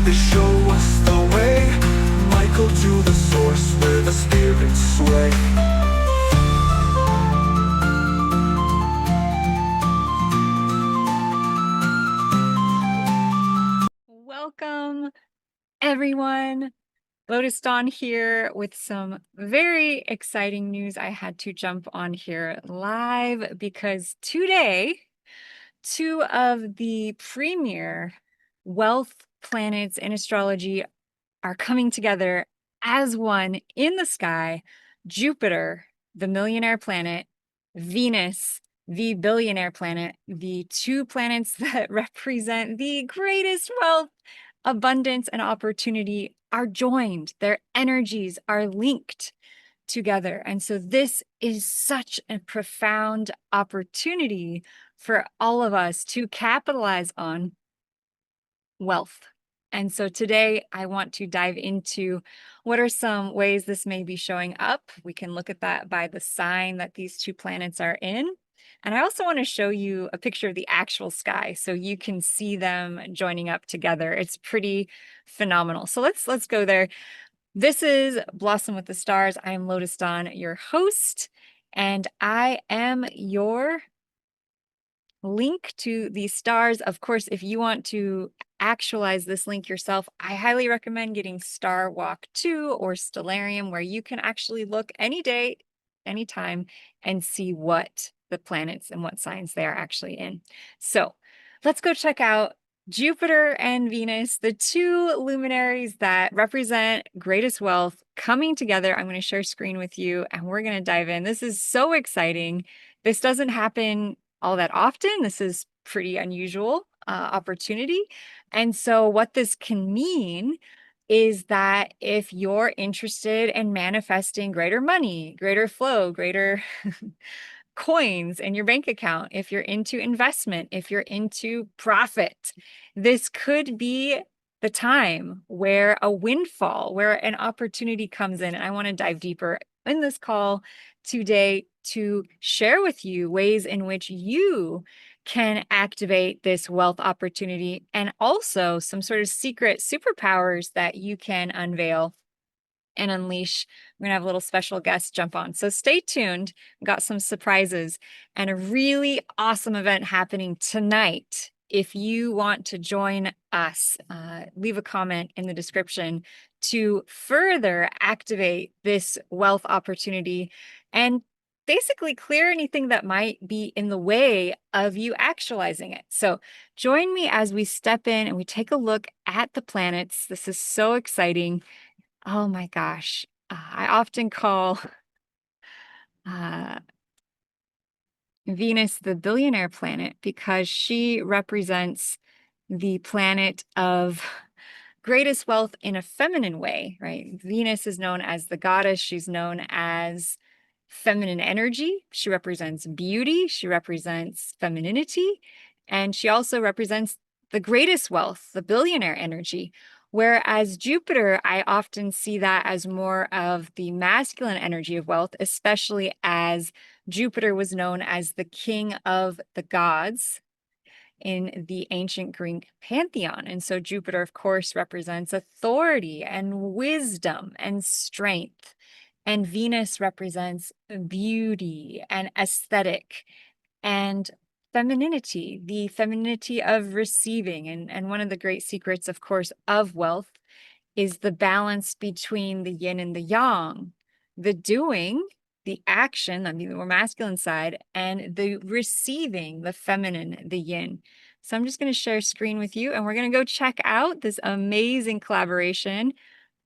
they show us the way. Michael to the source where the spirits sway. Welcome, everyone. Lotus Dawn here with some very exciting news. I had to jump on here live because today, two of the premier wealth planets in astrology are coming together as one in the sky. Jupiter, the millionaire planet, Venus, the billionaire planet, the two planets that represent the greatest wealth, abundance, and opportunity are joined. Their energies are linked together. And so this is such a profound opportunity for all of us to capitalize on wealth. And so today I want to dive into what are some ways this may be showing up. We can look at that by the sign that these two planets are in. And I also want to show you a picture of the actual sky so you can see them joining up together. It's pretty phenomenal. So let's go there. This is Blossom with the Stars. I am Lotus Dawn, your host, and I am your link to the stars. Of course, if you want to actualize this link yourself, I highly recommend getting Star Walk 2 or Stellarium, where you can actually look any day, anytime, and see what the planets and what signs they are actually in. So let's go check out Jupiter and Venus, the two luminaries that represent greatest wealth coming together. I'm going to share screen with you and we're going to dive in. This is so exciting. This doesn't happen all that often. This is pretty unusual opportunity. And so what this can mean is that if you're interested in manifesting greater money, greater flow, greater coins in your bank account, if you're into investment, if you're into profit, this could be the time where a windfall, where an opportunity comes in. And I want to dive deeper in this call today to share with you ways in which you can activate this wealth opportunity and also some sort of secret superpowers that you can unveil and unleash. We're going to have a little special guest jump on. So stay tuned. We've got some surprises and a really awesome event happening tonight. If you want to join us, leave a comment in the description to further activate this wealth opportunity and basically clear anything that might be in the way of you actualizing it. So join me as we step in and we take a look at the planets. This is so exciting. Oh my gosh. I often call uh, Venus the billionaire planet because she represents the planet of greatest wealth in a feminine way, right? Venus is known as the goddess. She's known as feminine energy. She represents beauty. She represents femininity. And she also represents the greatest wealth, the billionaire energy. Whereas Jupiter, I often see that as more of the masculine energy of wealth, especially as Jupiter was known as the king of the gods in the ancient Greek pantheon. And so Jupiter, of course, represents authority and wisdom and strength. And Venus represents beauty and aesthetic and femininity, the femininity of receiving. And one of the great secrets, of course, of wealth is the balance between the yin and the yang, the doing, the action, I mean, the more masculine side, and the receiving, the feminine, the yin. So I'm just going to share screen with you and we're going to go check out this amazing collaboration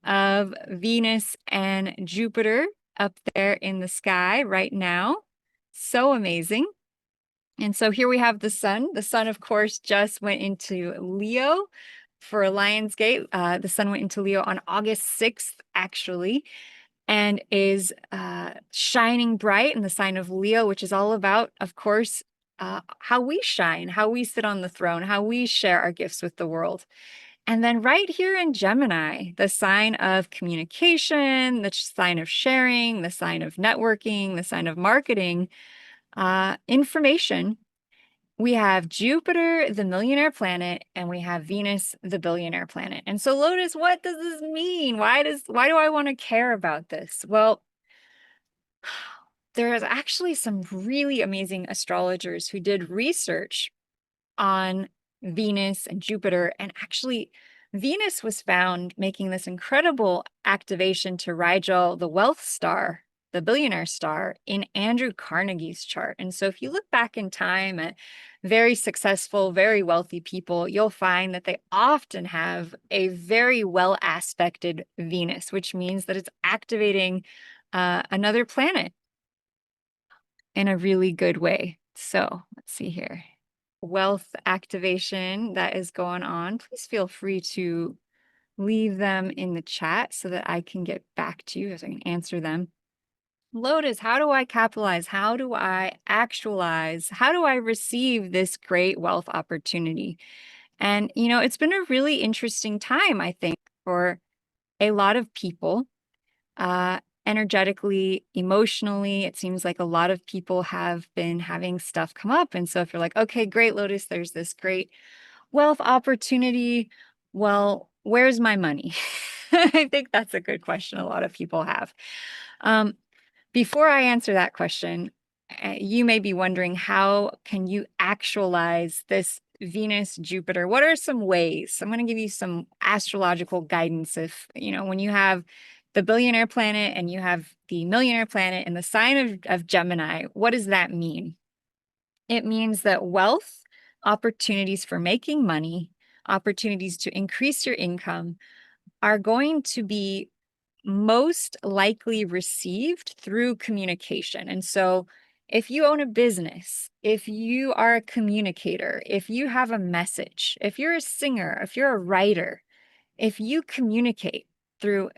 of Venus and Jupiter up there in the sky right now. So amazing. And so here we have the sun. The sun, of course, just went into Leo for Lionsgate. The sun went into Leo on August 6th, actually, and is shining bright in the sign of Leo, which is all about, of course, how we shine, how we sit on the throne, how we share our gifts with the world. And then right here in Gemini, the sign of communication, the sign of sharing, the sign of networking, the sign of marketing, information we have Jupiter, the millionaire planet, and we have Venus, the billionaire planet. And so, Lotus, what does this mean? Why do I want to care about this? Well, there is actually some really amazing astrologers who did research on Venus and Jupiter. And actually, Venus was found making this incredible activation to Rigel, the wealth star, the billionaire star, in Andrew Carnegie's chart. And so if you look back in time at very successful, very wealthy people, you'll find that they often have a very well aspected Venus, which means that it's activating another planet in a really good way. So let's see here. Wealth activation that is going on. Please feel free to leave them in the chat so that I can get back to you so I can answer them. Lotus, how do I capitalize? How do I actualize? How do I receive this great wealth opportunity? And, it's been a really interesting time, I think, for a lot of people uh, energetically, emotionally. It seems like a lot of people have been having stuff come up. And so if you're like, okay, great, Lotus, there's this great wealth opportunity. Well, where's my money? I think that's a good question a lot of people have. Um, Before I answer that question, you may be wondering, how can you actualize this Venus, Jupiter? What are some ways? I'm going to give you some astrological guidance. If, when you have the billionaire planet and you have the millionaire planet in the sign of Gemini, what does that mean? It means that wealth, opportunities for making money, opportunities to increase your income are going to be most likely received through communication. And so, if you own a business, if you are a communicator, if you have a message, if you're a singer, if you're a writer, if you communicate through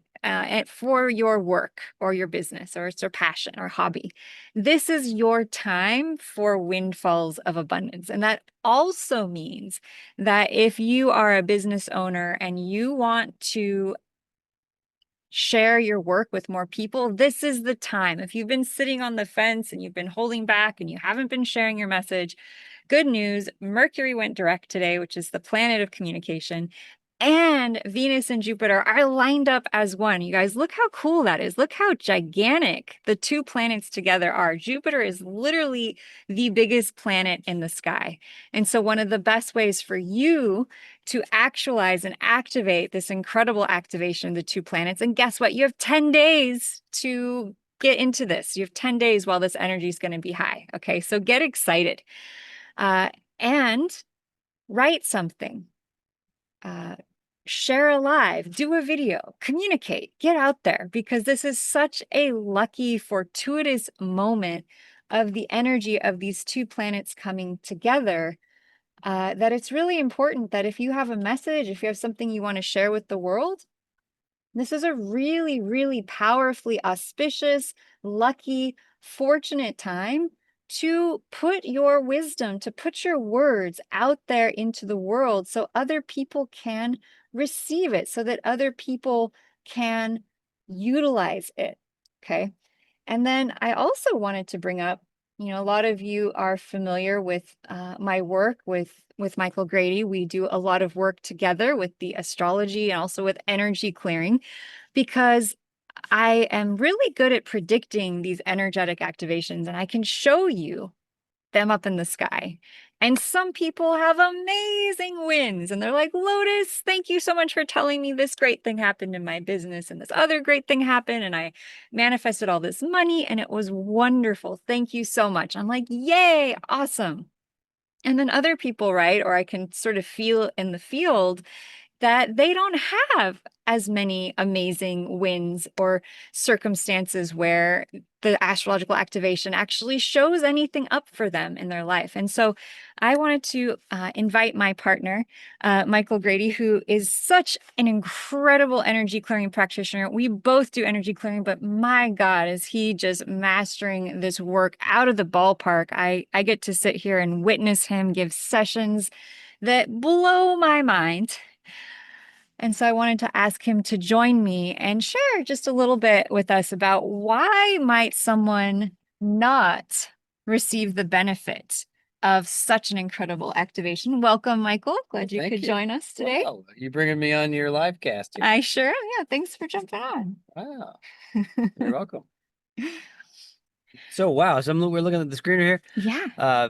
for your work or your business, or it's your passion or hobby, this is your time for windfalls of abundance. And that also means that if you are a business owner and you want to share your work with more people, this is the time. If you've been sitting on the fence and you've been holding back and you haven't been sharing your message, good news. Mercury went direct today, which is the planet of communication. And Venus and Jupiter are lined up as one. You guys, look how cool that is. Look how gigantic the two planets together are. Jupiter is literally the biggest planet in the sky. And so, one of the best ways for you to actualize and activate this incredible activation of the two planets, and guess what? You have 10 days to get into this. You have 10 days while this energy is going to be high. Okay, so get excited and write something. Share a live, do a video, communicate, get out there, because this is such a lucky, fortuitous moment of the energy of these two planets coming together, that it's really important that if you have a message, if you have something you want to share with the world, this is a really, really powerfully auspicious, lucky, fortunate time to put your wisdom, to put your words out there into the world so other people can receive it, so that other people can utilize it. Okay. And then I also wanted to bring up, a lot of you are familiar with my work with Michael Grady. We do a lot of work together with the astrology and also with energy clearing, because I am really good at predicting these energetic activations, and I can show you them up in the sky. And some people have amazing wins, and they're like, Lotus, thank you so much for telling me this great thing happened in my business and this other great thing happened, and I manifested all this money and it was wonderful. Thank you so much. I'm like, yay, awesome. And then other people, right? Or I can sort of feel in the field that they don't have as many amazing wins or circumstances where the astrological activation actually shows anything up for them in their life. And so I wanted to invite my partner, Michael Grady, who is such an incredible energy clearing practitioner. We both do energy clearing, but my God, is he just mastering this work out of the ballpark. I get to sit here and witness him give sessions that blow my mind. And so I wanted to ask him to join me and share just a little bit with us about why might someone not receive the benefit of such an incredible activation. Welcome, Michael. Glad you Thank could join us today. Wow, you bringing me on your live cast here. I sure am. Yeah, thanks for jumping on. Wow, you're welcome. So wow, we're looking at the screen here. Yeah,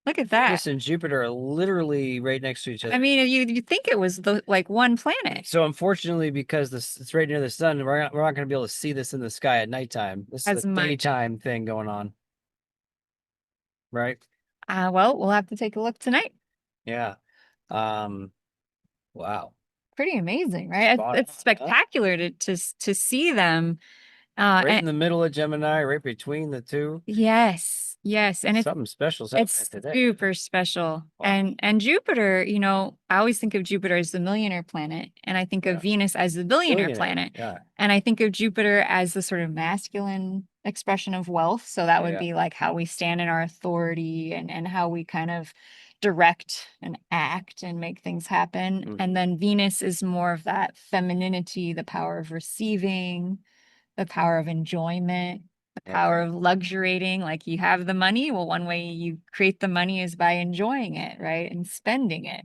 look at that. Venus and Jupiter are literally right next to each other. I mean, you think it was like one planet. So unfortunately, because it's right near the sun, we're not going to be able to see this in the sky at nighttime. This As is a much. daytime thing going on, right? Well, we'll have to take a look tonight. Yeah. Wow. Pretty amazing, right? Spot It's on, huh? spectacular to see them. Right And in the middle of Gemini, right between the two. yes, and Something special it's today. super special. Wow. And Jupiter, I always think of Jupiter as the millionaire planet, and I think of Venus as the billionaire planet. Yeah. And I think of Jupiter as the sort of masculine expression of wealth. So that would be like how we stand in our authority and how we kind of direct and act and make things happen. And then Venus is more of that femininity, the power of receiving, the power of enjoyment, the power of luxuriating. Like, you have the money. Well, one way you create the money is by enjoying it, right? And spending it.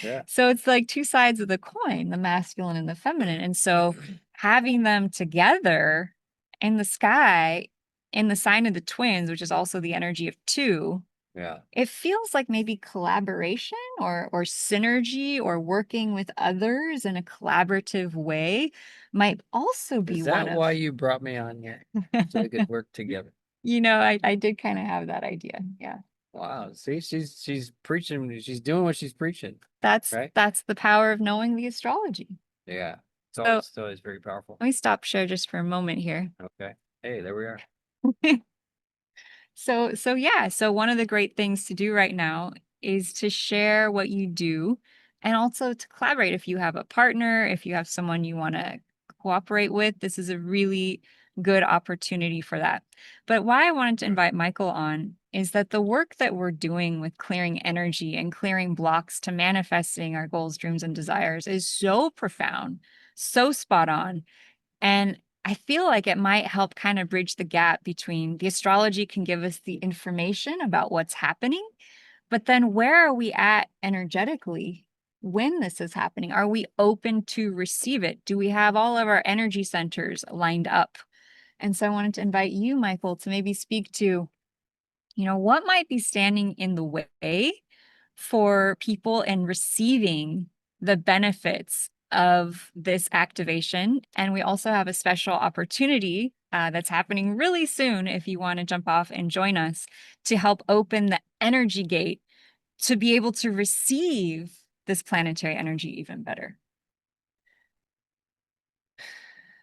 Yeah. So it's like two sides of the coin, the masculine and the feminine. And so having them together in the sky, in the sign of the twins, which is also the energy of two, Yeah. it feels like maybe collaboration or synergy or working with others in a collaborative way might also be Is one that of why you brought me on here? So we could work together. I did kind of have that idea. Yeah. Wow. See, she's preaching, she's doing what she's preaching. That's Right? that's the power of knowing the astrology. Yeah. So It's always very powerful. let me stop share just for a moment here. Okay. Hey, there we are. So one of the great things to do right now is to share what you do and also to collaborate. If you have a partner, if you have someone you want to cooperate with, this is a really good opportunity for that. But why I wanted to invite Michael on is that the work that we're doing with clearing energy and clearing blocks to manifesting our goals, dreams, and desires is so profound, so spot on. And I feel like it might help kind of bridge the gap between the astrology can give us the information about what's happening, but then where are we at energetically when this is happening? Are we open to receive it? Do we have all of our energy centers lined up? And so I wanted to invite you, Michael, to maybe speak to, what might be standing in the way for people in receiving the benefits of this activation. And we also have a special opportunity that's happening really soon if you want to jump off and join us to help open the energy gate to be able to receive this planetary energy even better.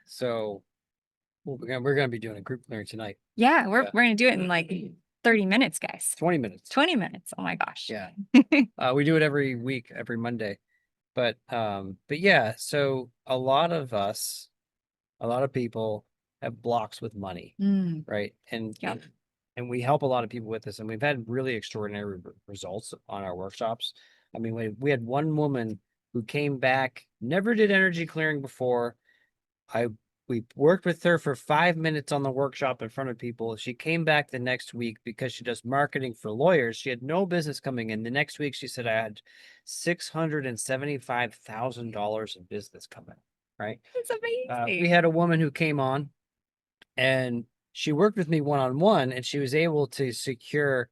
So we're gonna be doing a group clearing tonight. Yeah, we're going to do it in like 30 minutes, guys. 20 minutes. 20 minutes. Oh my gosh. Yeah. We do it every week, every Monday. But yeah, so a lot of people have blocks with money, right? And we help a lot of people with this, and we've had really extraordinary results on our workshops. I mean, we had one woman who came back, never did energy clearing before. We worked with her for 5 minutes on the workshop in front of people. She came back the next week because she does marketing for lawyers. She had no business coming in. The next week, she said, I had $675,000 in business coming, right? It's amazing. We had a woman who came on and she worked with me one-on-one, and she was able to secure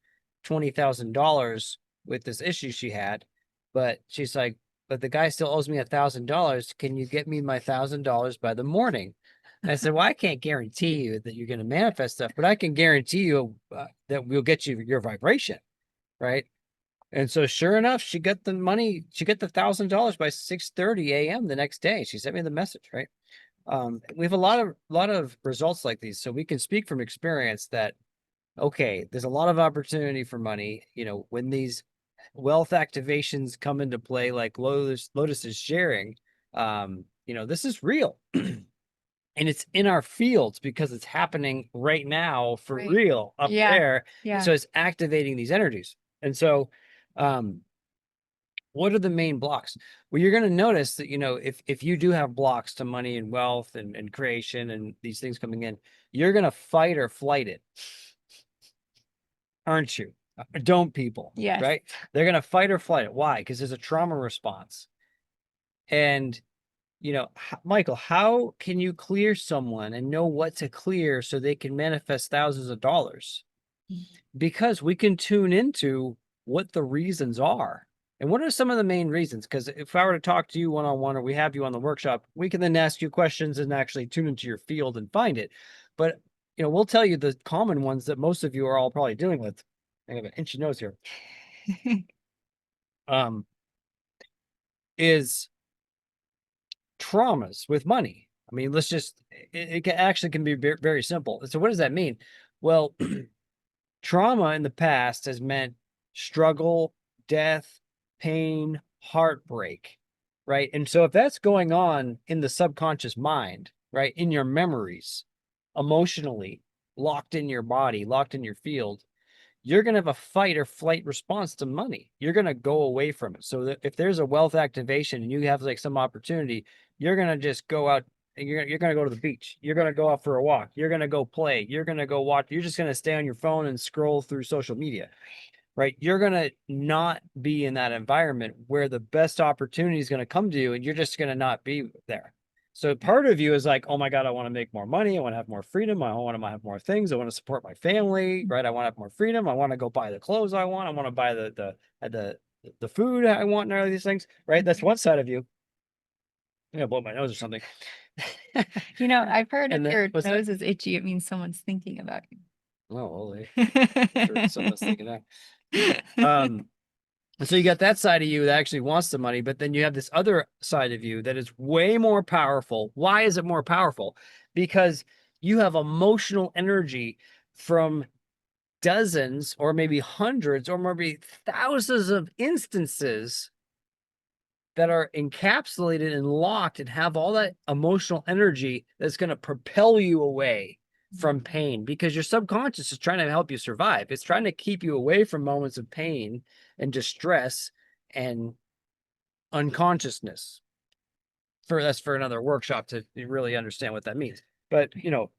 $20,000 with this issue she had. But she's like, but the guy still owes me $1,000. Can you get me my $1,000 by the morning? And I said, well, I can't guarantee you that you're going to manifest stuff, but I can guarantee you that we'll get you your vibration, right? And so sure enough, she got the money. She got the $1,000 by 6:30 a.m. the next day. She sent me the message, right? We have a lot of results like these, so we can speak from experience that, okay, there's a lot of opportunity for money. When these wealth activations come into play, like Lotus is sharing, this is real. And it's in our fields because it's happening right now for real up there. Yeah. So it's activating these energies. And so, what are the main blocks? Well, you're going to notice that, if you do have blocks to money and wealth and creation and these things coming in, you're going to fight or flight it. Aren't you? don't people. Yes. Right? They're going to fight or flight. Why? Because there's a trauma response. And, you know, Michael, how can you clear someone and know what to clear so they can manifest thousands of dollars? Because we can tune into what the reasons are. And what are some of the main reasons? Because if I were to talk to you one-on-one, or we have you on the workshop, we can then ask you questions and actually tune into your field and find it. But, you know, we'll tell you the common ones that most of you are all probably dealing with. I have an itchy nose here. Is traumas with money. I mean, let's just, actually can be very, very simple. So what does that mean? Well, trauma in the past has meant struggle, death, pain, heartbreak, right? And so if that's going on in the subconscious mind, right, in your memories, emotionally, locked in your body, locked in your field, you're going to have a fight or flight response to money. You're going to go away from it. So that if there's a wealth activation and you have like some opportunity, you're going to just go out and you're going to go to the beach. You're going to go out for a walk. You're going to go play. You're going to go watch. You're just going to stay on your phone and scroll through social media, right? You're going to not be in that environment where the best opportunity is going to come to you, and you're just going to not be there. So part of you is like, oh my God, I want to make more money. I want to have more freedom. I want to have more things. I want to support my family, right? I want to have more freedom. I want to go buy the clothes I want. I want to buy the food I want and all these things, right? That's one side of you. I'm gonna blow my nose or something. You know, I've heard if And then, your what's that? nose is itchy, it means someone's thinking about you. Oh, holy. I'm sure someone's thinking that. So you got that side of you that actually wants the money, but then you have this other side of you that is way more powerful. Why is it more powerful? Because you have emotional energy from dozens or maybe hundreds or maybe thousands of instances that are encapsulated and locked and have all that emotional energy that's going to propel you away from pain, because your subconscious is trying to help you survive. It's trying to keep you away from moments of pain and distress and unconsciousness. That's for another workshop to really understand what that means. But you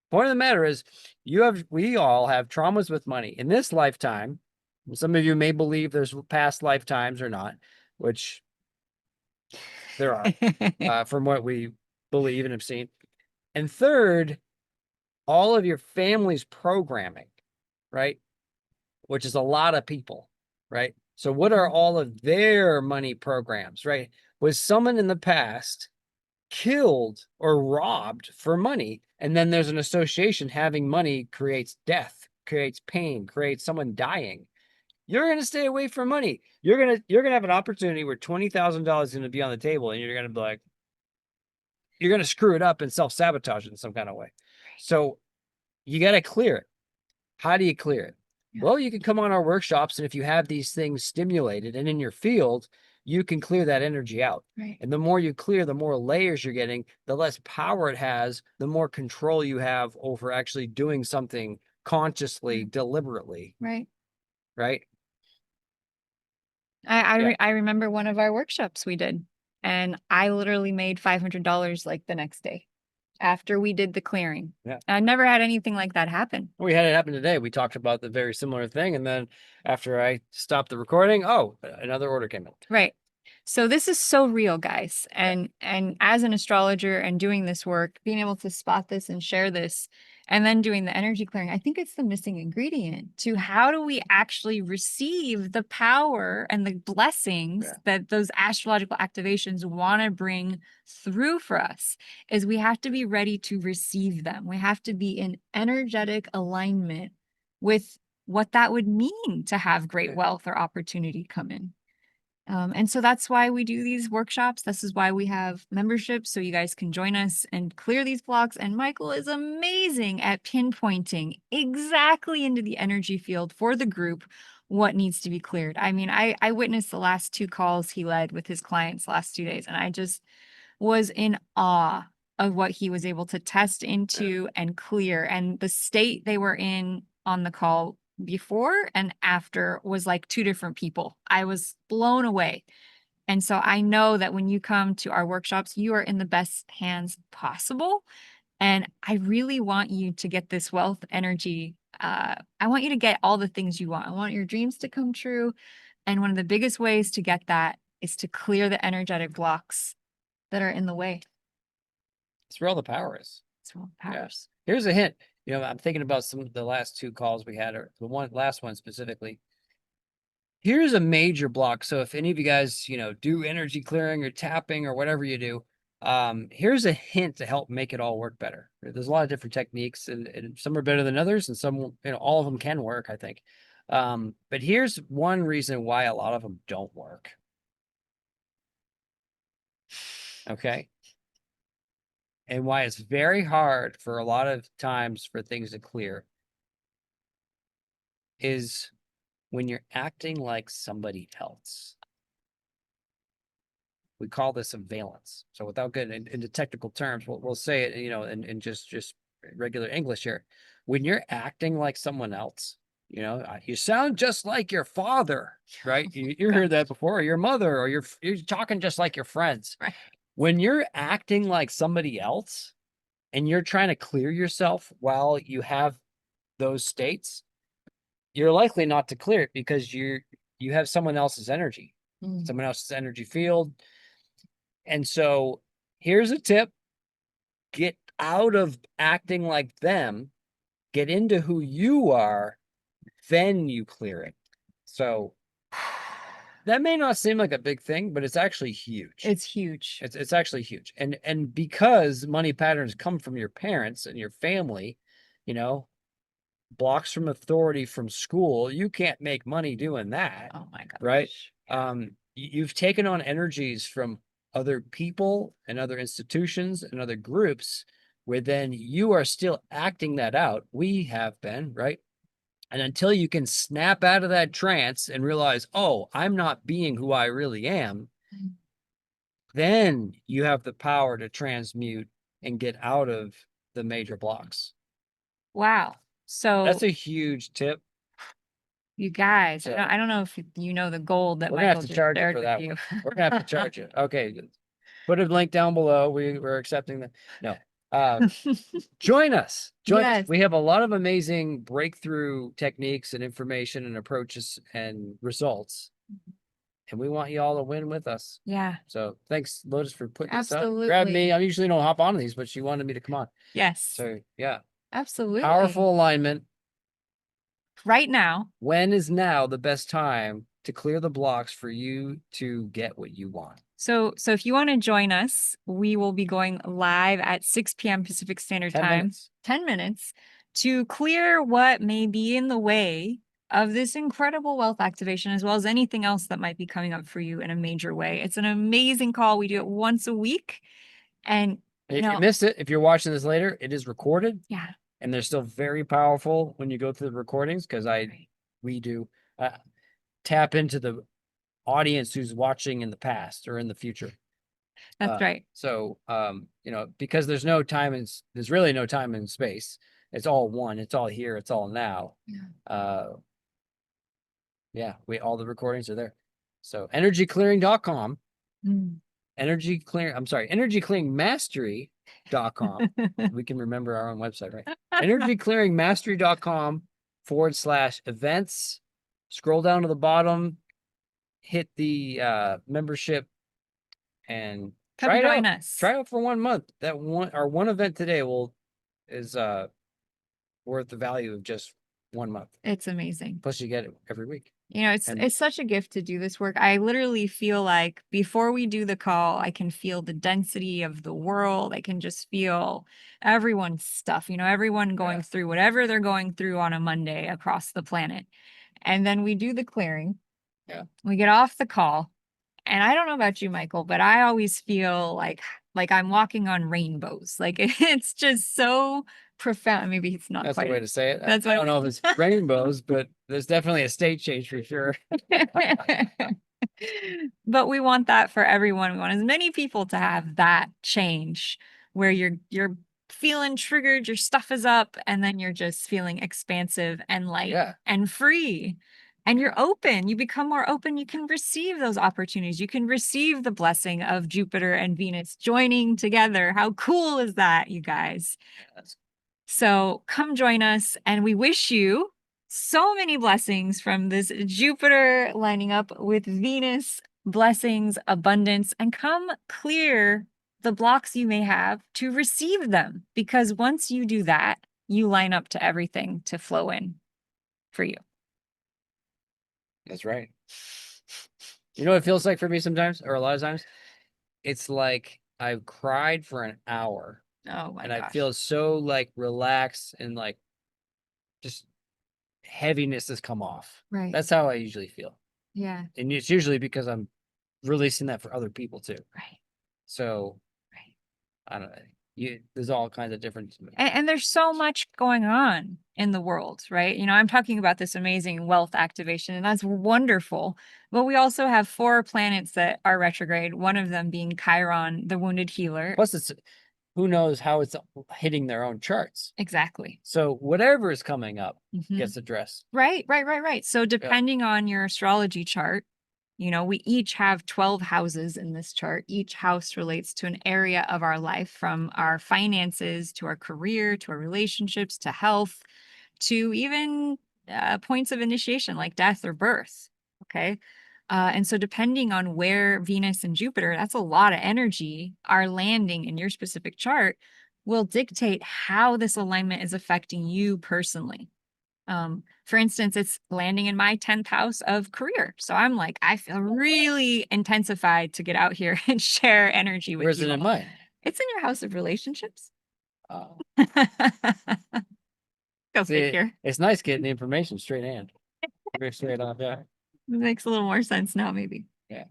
point of the matter is, we all have traumas with money in this lifetime. Some of you may believe there's past lifetimes or not, which there are, from what we believe and have seen. And third, all of your family's programming, right? Which is a lot of people, right? So what are all of their money programs, right? Was someone in the past killed or robbed for money? And then there's an association. Having money creates death, creates pain, creates someone dying. You're going to stay away from money. You're going to have an opportunity where $20,000 is going to be on the table, and you're going to be like, you're going to screw it up and self-sabotage it in some kind of way. So you got to clear it. How do you clear it? Yeah. Well, you can come on our workshops, and if you have these things stimulated and in your field, you can clear that energy out. Right. And the more you clear, the more layers you're getting, the less power it has, the more control you have over actually doing something consciously, deliberately. Right. Right. I remember one of our workshops we did, and I literally made $500 like the next day after we did the clearing. Yeah. I never had anything like that happen. We had it happen today. We talked about the very similar thing. And then after I stopped the recording, another order came in. Right. So this is so real, guys. And as an astrologer and doing this work, being able to spot this and share this, and then doing the energy clearing, I think it's the missing ingredient to how do we actually receive the power and the blessings that those astrological activations want to bring through for us, is we have to be ready to receive them. We have to be in energetic alignment with what that would mean to have great wealth or opportunity come in. And so that's why we do these workshops. This is why we have memberships, so you guys can join us and clear these blocks. And Michael is amazing at pinpointing exactly into the energy field for the group what needs to be cleared. I mean, I witnessed the last 2 calls he led with his clients last 2 days, and I just was in awe of what he was able to test into and clear. And the state they were in on the call before and after was like 2 different people. I was blown away. And so I know that when you come to our workshops, you are in the best hands possible. And I really want you to get this wealth energy I want you to get all the things you want. I want your dreams to come true. And one of the biggest ways to get that is to clear the energetic blocks that are in the way. It's where all the power is. It's all powers. Here's a hint. You know, I'm thinking about some of the last 2 calls we had, or the last one specifically. Here's a major block. So if any of you guys, you know, do energy clearing or tapping or whatever you do, here's a hint to help make it all work better. There's a lot of different techniques, and some are better than others, and some, you know, all of them can work, I think. But here's one reason why a lot of them don't work. Okay. And why it's very hard for a lot of times for things to clear is when you're acting like somebody else. We call this a valence. So without getting into technical terms, we'll say it, you know, in just regular English here. When you're acting like someone else, you know, you sound just like your father, right? You heard that before, or your mother, or you're talking just like your friends. Right. When you're acting like somebody else and you're trying to clear yourself while you have those states, you're likely not to clear it because you have someone else's energy, someone else's energy field. And so here's a tip: get out of acting like them, get into who you are, then you clear it. So that may not seem like a big thing, but it's actually huge. It's huge. It's actually huge. And because money patterns come from your parents and your family, you know, blocks from authority from school, you can't make money doing that. Oh my God. Right? You've taken on energies from other people and other institutions and other groups where then you are still acting that out. We have been, right? And until you can snap out of that trance and realize, oh, I'm not being who I really am, then you have the power to transmute and get out of the major blocks. Wow. So that's a huge tip. You guys, So, I don't know if you know the gold that we're gonna Michael have to just charge you shared for with that you. one. We're gonna have to charge you. Okay, put a link down below. We're accepting that. No, join us. Join us. Yes. We have a lot of amazing breakthrough techniques and information and approaches and results, and we want you all to win with us. Yeah. So thanks, Lotus, for putting this up. Absolutely. Grab me. I usually don't hop on these, but she wanted me to come on. Yes. So yeah, Absolutely. powerful alignment. Right now. When is now the best time to clear the blocks for you to get what you want? So if you want to join us, we will be going live at 6 p.m. Pacific Standard 10 Time. minutes. 10 minutes to clear what may be in the way of this incredible wealth activation, as well as anything else that might be coming up for you in a major way. It's an amazing call. We do it once a week. And if you missed it, if you're watching this later, it is recorded. Yeah. And they're still very powerful when you go through the recordings, because we do tap into the audience who's watching in the past or in the future. That's right. So, you know, because there's really no time and space. It's all one. It's all here. It's all now. Yeah, all the recordings are there. So energyclearing.com. Energyclearingmastery.com. We can remember our own website, right? Energyclearingmastery.com/events. Scroll down to the bottom, hit the membership, and Come join us. Try out for 1 month. Our one event today is worth the value of just 1 month. It's amazing. Plus you get it every week. You know, it's such a gift to do this work. I literally feel like before we do the call, I can feel the density of the world. I can just feel everyone's stuff, you know, everyone going through whatever they're going through on a Monday across the planet. And then we do the clearing. Yeah. We get off the call. And I don't know about you, Michael, but I always feel like I'm walking on rainbows. Like it's just so profound. Maybe it's not That's quite the way to say it. That's I don't know if it's rainbows, but there's definitely a state change for sure. But we want that for everyone. We want as many people to have that change where you're feeling triggered, your stuff is up, and then you're just feeling expansive and light and free. And you're open. You become more open. You can receive those opportunities. You can receive the blessing of Jupiter and Venus joining together. How cool is that, you guys? So come join us, and we wish you so many blessings from this Jupiter lining up with Venus, blessings, abundance, and come clear the blocks you may have to receive them. Because once you do that, you line up to everything to flow in for you. That's right. You know what it feels like for me sometimes, or a lot of times? It's like I've cried for an hour Oh my and I gosh. feel so like relaxed and like just heaviness has come off. Right. That's how I usually feel. Yeah. And it's usually because I'm releasing that for other people too. Right. So Right. I don't know. There's all kinds of different. And there's so much going on in the world, right? You know, I'm talking about this amazing wealth activation, and that's wonderful. But we also have 4 planets that are retrograde, one of them being Chiron, the wounded healer. Plus, it's who knows how it's hitting their own charts. Exactly. So whatever is coming up Mhm. gets addressed. Right. So depending on your astrology chart, you know, we each have 12 houses in this chart. Each house relates to an area of our life, from our finances to our career to our relationships to health to even points of initiation like death or birth. Okay. And so, depending on where Venus and Jupiter, that's a lot of energy, are landing in your specific chart, will dictate how this alignment is affecting you personally. For instance, it's landing in my 10th house of career. So I'm like, I feel really intensified to get out here and share energy with Where's you it in all. mine? It's in your house of relationships. Oh, Go see, figure. it's nice getting the information straight hand. Very straight on. Yeah. Makes a little more sense now, maybe. Yeah.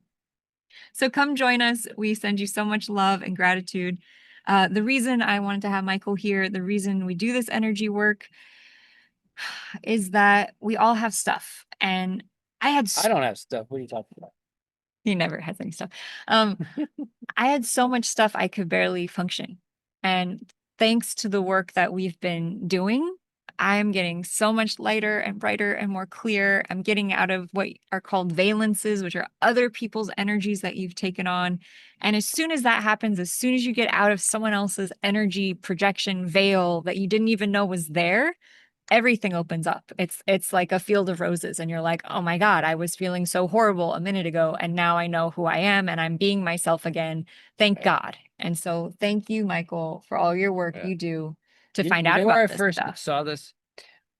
So come join us. We send you so much love and gratitude. The reason I wanted to have Michael here, the reason we do this energy work is that we all have stuff. And I don't have stuff. What are you talking about? he never has any stuff. I had so much stuff I could barely function. And thanks to the work that we've been doing, I'm getting so much lighter and brighter and more clear. I'm getting out of what are called valences, which are other people's energies that you've taken on. And as soon as that happens, as soon as you get out of someone else's energy projection veil that you didn't even know was there, everything opens up. It's like a field of roses, and you're like, "Oh my God, I was feeling so horrible a minute ago, and now I know who I am and I'm being myself again. Thank Yeah. God." And so thank you, Michael, for all your work Yeah. you do to You find know out where I about this first stuff. saw this?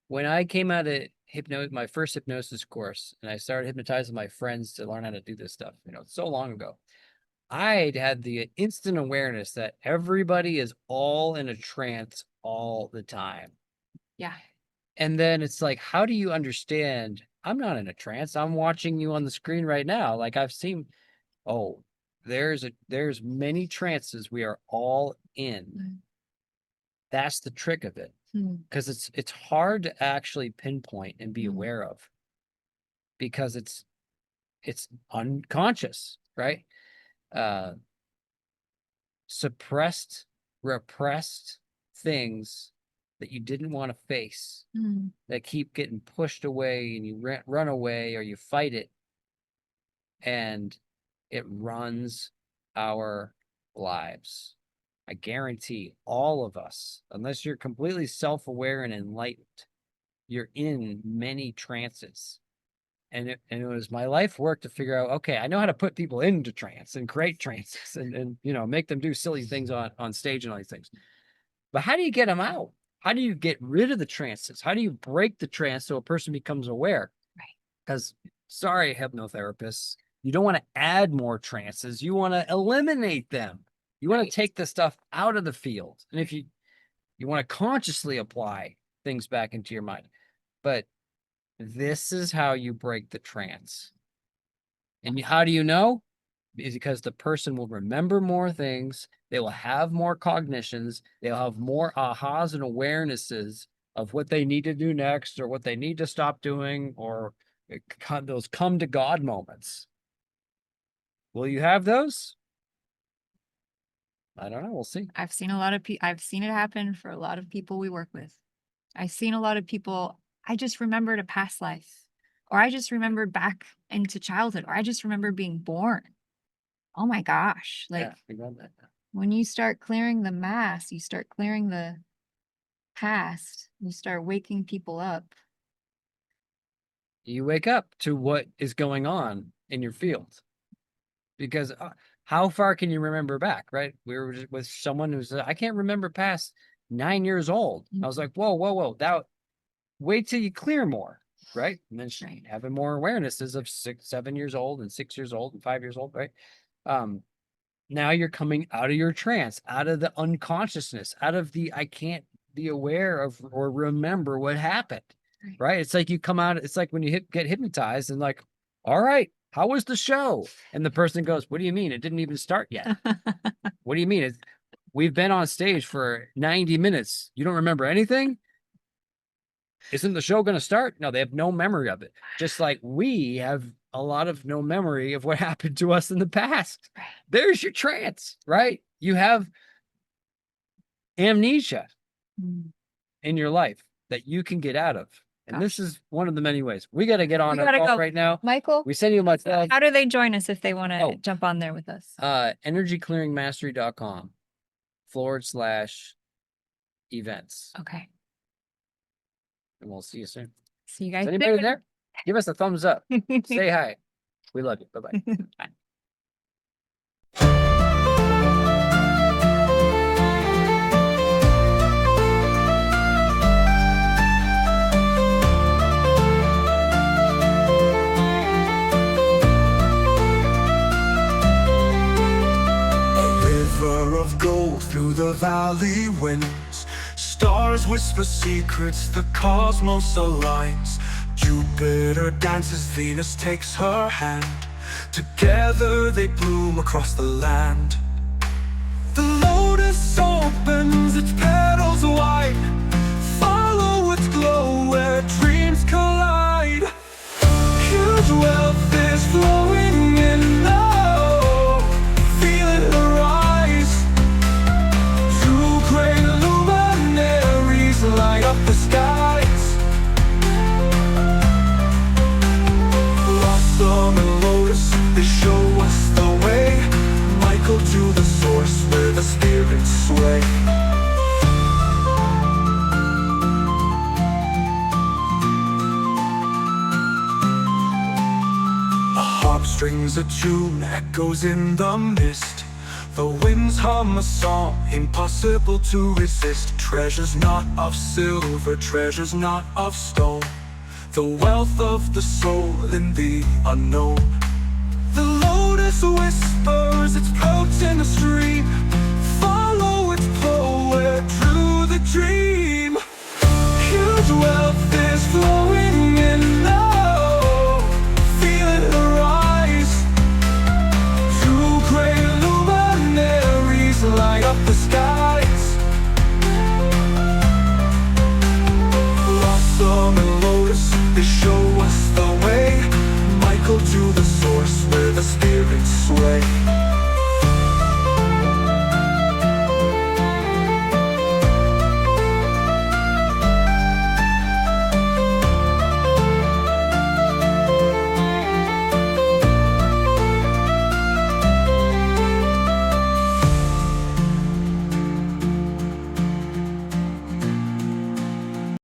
When I came out of my first hypnosis course, and I started hypnotizing my friends to learn how to do this stuff, so long ago. I had the instant awareness that everybody is all in a trance all the time. Yeah. And then it's like, how do you understand? I'm not in a trance. I'm watching you on the screen right now. Like I've seen, oh, there's many trances we are all in. That's the trick of it. Because it's hard to actually pinpoint and be aware of, because it's unconscious, right? Suppressed, repressed things that you didn't want to face, that keep getting pushed away, and you run away or you fight it, and it runs our lives. I guarantee all of us, unless you're completely self-aware and enlightened, you're in many trances. And it was my life work to figure out, okay, I know how to put people into trance and create trances and make them do silly things on stage and all these things. But how do you get them out? How do you get rid of the trances? How do you break the trance so a person becomes aware? Right. Because, sorry, hypnotherapists, you don't want to add more trances. You want to eliminate them. You want to take the stuff out of the field. And if you want to consciously apply things back into your mind. But this is how you break the trance. And how do you know? Is because the person will remember more things. They will have more cognitions. They'll have more ahas and awarenesses of what they need to do next, or what they need to stop doing, or those come to God moments. Will you have those? I don't know. We'll see. I've seen a lot of people. I've seen it happen for a lot of people we work with. I've seen a lot of people. I just remembered a past life, or I just remembered back into childhood, or I just remember being born. Oh my gosh. Like, Yeah, we got that. when you start clearing the mass, you start clearing the past, you start waking people up. You wake up to what is going on in your field. Because how far can you remember back, right? We were just with someone who's, I can't remember past 9 years old. I was like, whoa, whoa, whoa. That, wait till you clear more, right? And then Right. having more awarenesses of 6, 7 years old and 6 years old and 5 years old, right? Now you're coming out of your trance, out of the unconsciousness, out of the, I can't be aware of or remember what happened, right? It's like you come out, it's like when you get hypnotized and like, all right, how was the show? And the person goes, what do you mean? It didn't even start yet. What do you mean? We've been on stage for 90 minutes. You don't remember anything? Isn't the show going to start? No, they have no memory of it. Just like we have a lot of no memory of what happened to us in the past. Right. There's your trance, right? You have amnesia in your life that you can get out of. And this is one of the many ways. We got to get on a call right now. Michael, We send you much love. how do they join us if they want to jump on there with us? energyclearingmastery.com/events. Okay. And we'll see you soon. See you guys. Is anybody there? Give us a thumbs up. Say hi. We love you. Bye-bye. Bye. Of gold through the valley winds, stars whisper secrets, the cosmos aligns. Jupiter dances, Venus takes her hand. Together they bloom across the land. The lotus opens its petals wide. Follow its glow where dreams collide. Huge wealth is flowing in now. Feel it arise. Two great luminaries light up the skies. Blossom and lotus, they show us the way. Michael to the source where the spirits sway. A harp strings a tune, echoes in the mist. The winds hum a song, impossible to resist. Treasures not of silver, treasures not of stone. The wealth of the soul in the unknown. The lotus whispers its potent stream. Follow its poet through the dream. Huge wealth is flowing in now. Feel it arise. Two great luminaries light up the skies. Blossom and lotus, they show us the way. Michael to the source where the spirits sway.